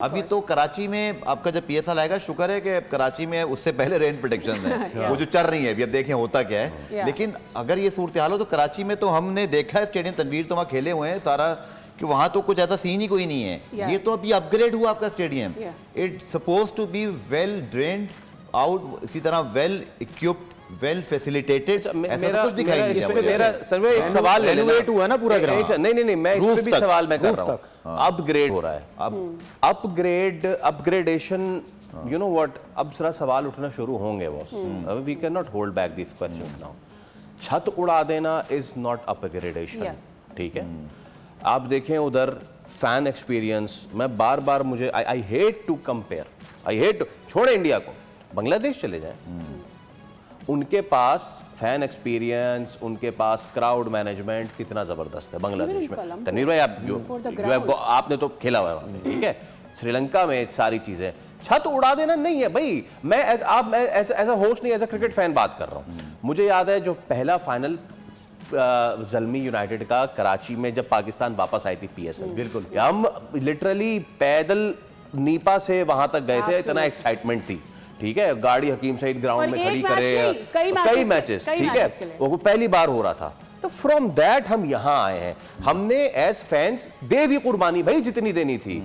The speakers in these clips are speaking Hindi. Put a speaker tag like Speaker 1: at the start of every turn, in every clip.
Speaker 1: अभी तो कराची में आपका जब पीएसएल आएगा, शुक्र है कि कराची में उससे पहले रेन प्रेडिक्शन है वो जो चल रही है अभी, अब देखें होता क्या है। लेकिन अगर ये सूरत हाल हो तो कराची में तो हमने देखा है स्टेडियम, तनवीर तो वहाँ खेले हुए हैं सारा, कि वहाँ तो कुछ ऐसा सीन ही कोई नहीं है। ये तो अभी अपग्रेड हुआ आपका stadium, it's suppose to be well drained out, इसी तरह वेल इक्विप्ड, वेल फैसिलिटेटेड, ऐसा तो कुछ दिखाई नहीं दिया।
Speaker 2: मेरा सर्वे एक सवाल
Speaker 3: रेनोवेट हुआ ना पूरा ग्राउंड।
Speaker 2: नहीं मैं इस पे भी सवाल मैं कर रहा हूं। अपग्रेड हो रहा है, अब अपग्रेडेशन, यू नो व्हाट, अब जरा सवाल उठना शुरू होंगे boss. We can not hold back this questions now. छत उड़ा देना इज नॉट अपग्रेडेशन, ठीक है। आप देखें उधर फैन एक्सपीरियंस, मैं बार बार मुझे I hate to compare, I hate, छोड़े इंडिया को, बांग्लादेश चले जाएं, उनके पास फैन एक्सपीरियंस, उनके पास क्राउड मैनेजमेंट कितना जबरदस्त है बांग्लादेश में। तनवीर भाई आप आपने तो खेला हुआ है, ठीक है। श्रीलंका में सारी चीजें, छत उड़ा देना नहीं है भाई। मैं एज अ होस्ट नहीं, एज अ क्रिकेट फैन बात कर रहा हूँ। मुझे याद है जो पहला फाइनल ज़ल्मी यूनाइटेड का कराची में जब पाकिस्तान वापस आई थी पीएसएल, बिल्कुल हम लिटरली पैदल नीपा से वहां तक गए थे, इतना एक्साइटमेंट थी, ठीक है। गाड़ी हकीम सईद ग्राउंड में खड़ी करे, कई मैचेस, ठीक है, वो पहली बार हो रहा था। तो फ्रॉम दैट हम यहाँ आए हैं, हमने एज फैंस दे दी कुर्बानी भाई जितनी देनी थी,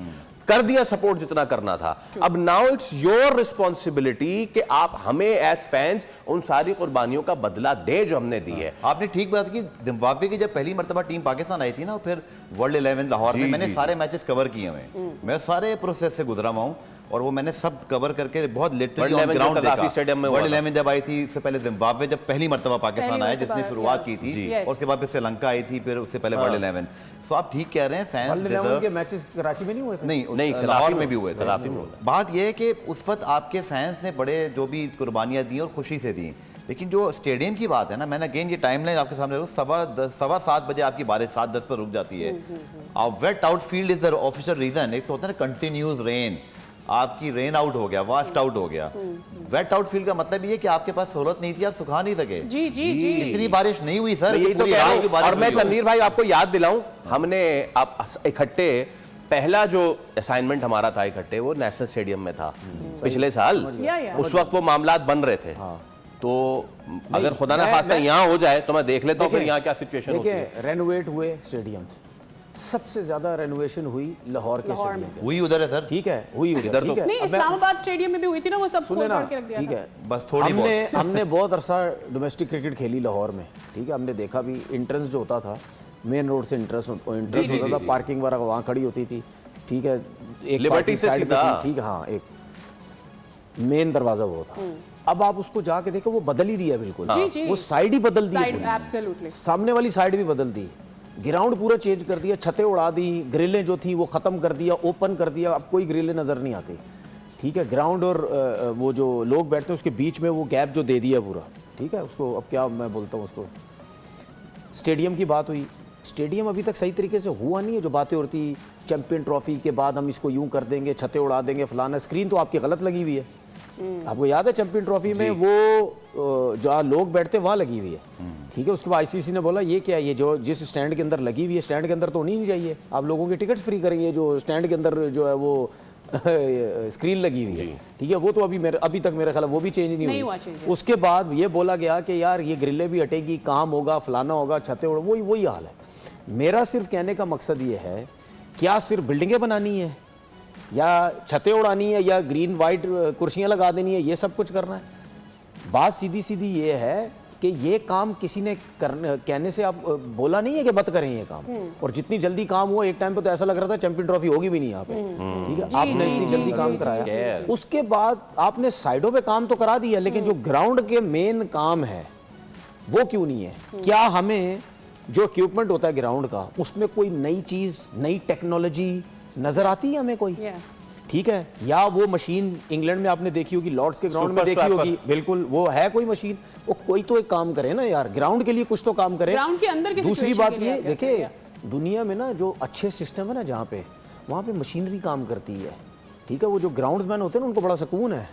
Speaker 2: कर दिया सपोर्ट जितना करना था। अब नाउ इट्स योर रिस्पॉन्सिबिलिटी कि आप हमें एज फैंस उन सारी कुर्बानियों का बदला दे जो हमने दी है।
Speaker 1: आपने ठीक बात की। जिम्बाब्वे की जब पहली मर्तबा टीम पाकिस्तान आई थी ना, फिर वर्ल्ड 11 लाहौर में मैंने सारे मैचेस कवर किए हुए, मैं सारे प्रोसेस से गुजरा हुआ हूँ और वो मैंने सब कवर करके बहुत लिटरली ऑन ग्राउंड देखा। वर्ल्ड 11 जब आई थी, इससे पहले जिम्बाब्वे जब पहली मरतबा पाकिस्तान आया जिसने शुरुआत की थी, और उसके बाद फिर श्रीलंका आई थी, फिर उससे पहले वर्ल्ड 11। सो आप ठीक कह रहे हैं, फैंस
Speaker 3: के मैचेस कराची में नहीं हुए थे?
Speaker 1: नहीं, लाहौर में भी हुए थे। बात यह है कि उस वक्त आपके फैंस ने बड़े जो भी कुर्बानियां दी और खुशी से दी, लेकिन जो स्टेडियम की बात है ना, मैंने अगेन ये टाइमलाइन आपके सामने रखूं, 7:15 बजे आपकी बारिश 7:10 पर रुक जाती है। Wet outfield is the official reason. एक तो होता है ना कंटिन्यूस रेन, आपकी रेन आउट हो गया, वाश्ड आउट हो गया। वेट आउट फील्ड का मतलब ये कि आपके पास सहूलत नहीं थी, आप सुखा नहीं सके।
Speaker 2: जी।
Speaker 1: इतनी बारिश नहीं हुई सर,
Speaker 2: पूरी रात की बारिश। और मैं तनवीर भाई आपको याद दिलाऊं, हमने आप इकट्ठे, पहला जो असाइनमेंट हमारा था इकट्ठे, वो नेशनल स्टेडियम में था पिछले साल। उस वक्त वो मामलात बन रहे थे, तो अगर खुदा ना खास्ता यहाँ हो जाए तो मैं देख लेता हूँ फिर यहाँ क्या सिचुएशन होती है।
Speaker 3: रेनोवेट हुए स्टेडियम, सबसे ज्यादा रेनोवेशन हुई लाहौर के स्टेडियम
Speaker 1: हुई उधर है सर,
Speaker 3: ठीक है, हुई उधर तो
Speaker 4: नहीं, इस्लामाबाद स्टेडियम में भी हुई थी ना, वो सब खोल के रख दिया, ठीक है।
Speaker 1: बस थोड़ी बहुत
Speaker 3: हमने बहुत अरसा डोमेस्टिक क्रिकेट खेली लाहौर में, ठीक है। हमने देखा भी एंट्रेंस जो होता था मेन रोड से, एंट्रेंस होता था, पार्किंग वगैरह वहाँ खड़ी होती थी, ठीक है, एक
Speaker 2: लिबर्टी से सीधा,
Speaker 3: ठीक है, हाँ, एक मेन दरवाजा वो था। अब आप उसको जाके देखो, वो बदल ही दिया बिल्कुल, वो साइड ही बदल दी, सामने वाली साइड भी बदल दी, ग्राउंड पूरा चेंज कर दिया, छतें उड़ा दी, ग्रिलें जो थी वो ख़त्म कर दिया, ओपन कर दिया, अब कोई ग्रिलें नज़र नहीं आती, ठीक है। ग्राउंड और वो जो लोग बैठते हैं उसके बीच में वो गैप जो दे दिया पूरा, ठीक है। उसको अब क्या मैं बोलता हूँ उसको। स्टेडियम की बात हुई, स्टेडियम अभी तक सही तरीके से हुआ नहीं है। जो बातें होती चैंपियन ट्रॉफी के बाद हम इसको यूं कर देंगे, छतें उड़ा देंगे, फलाना, स्क्रीन तो आपकी गलत लगी हुई है। आपको याद है चैंपियन ट्रॉफी में वो जहाँ लोग बैठते वहाँ लगी हुई है, ठीक है। उसके बाद आईसीसी ने बोला ये क्या है, ये जो जिस स्टैंड के अंदर लगी हुई है, स्टैंड के अंदर तो होनी नहीं चाहिए, आप लोगों के टिकट्स फ्री करेंगे, जो स्टैंड के अंदर जो है वो स्क्रीन लगी हुई है, ठीक है। वो तो अभी तक मेरे ख्याल वो भी चेंज नहीं हुआ। उसके बाद ये बोला गया कि यार ये ग्रिलें भी हटेगी, काम होगा, फलाना होगा, छतें उड़, वही हाल है। मेरा सिर्फ कहने का मकसद ये है, क्या सिर्फ बिल्डिंगें बनानी है या छतें उड़ानी है या ग्रीन वाइट कुर्सियां लगा देनी है, ये सब कुछ करना है? बात सीधी सीधी ये है कि ये काम किसी ने कहने से आप बोला नहीं है कि मत करें ये काम, और जितनी जल्दी काम हुआ, एक टाइम पे तो ऐसा लग रहा था चैंपियन ट्रॉफी होगी भी नहीं यहाँ पे, ठीक है। आपने इतनी जल्दी काम कराया, उसके बाद आपने साइडों पे काम तो करा दिया, लेकिन जो ग्राउंड के मेन काम है वो क्यों नहीं है? क्या हमें जो इक्विपमेंट होता है ग्राउंड का, उसमें कोई नई चीज, नई टेक्नोलॉजी नजर आती है हमें कोई? ठीक है, या वो मशीन इंग्लैंड में आपने देखी होगी, लॉर्ड्स के ग्राउंड में देखी होगी, बिल्कुल वो है कोई मशीन, वो कोई तो एक काम करे ना यार, ग्राउंड के लिए कुछ तो काम करे।
Speaker 4: ग्राउंड के अंदर की
Speaker 3: दूसरी बात ये देखिए, दुनिया में ना जो अच्छे सिस्टम है ना, जहाँ पे वहाँ पे मशीनरी काम करती है, ठीक है। वो जो ग्राउंड्समैन होते हैं ना, उनको बड़ा सुकून है,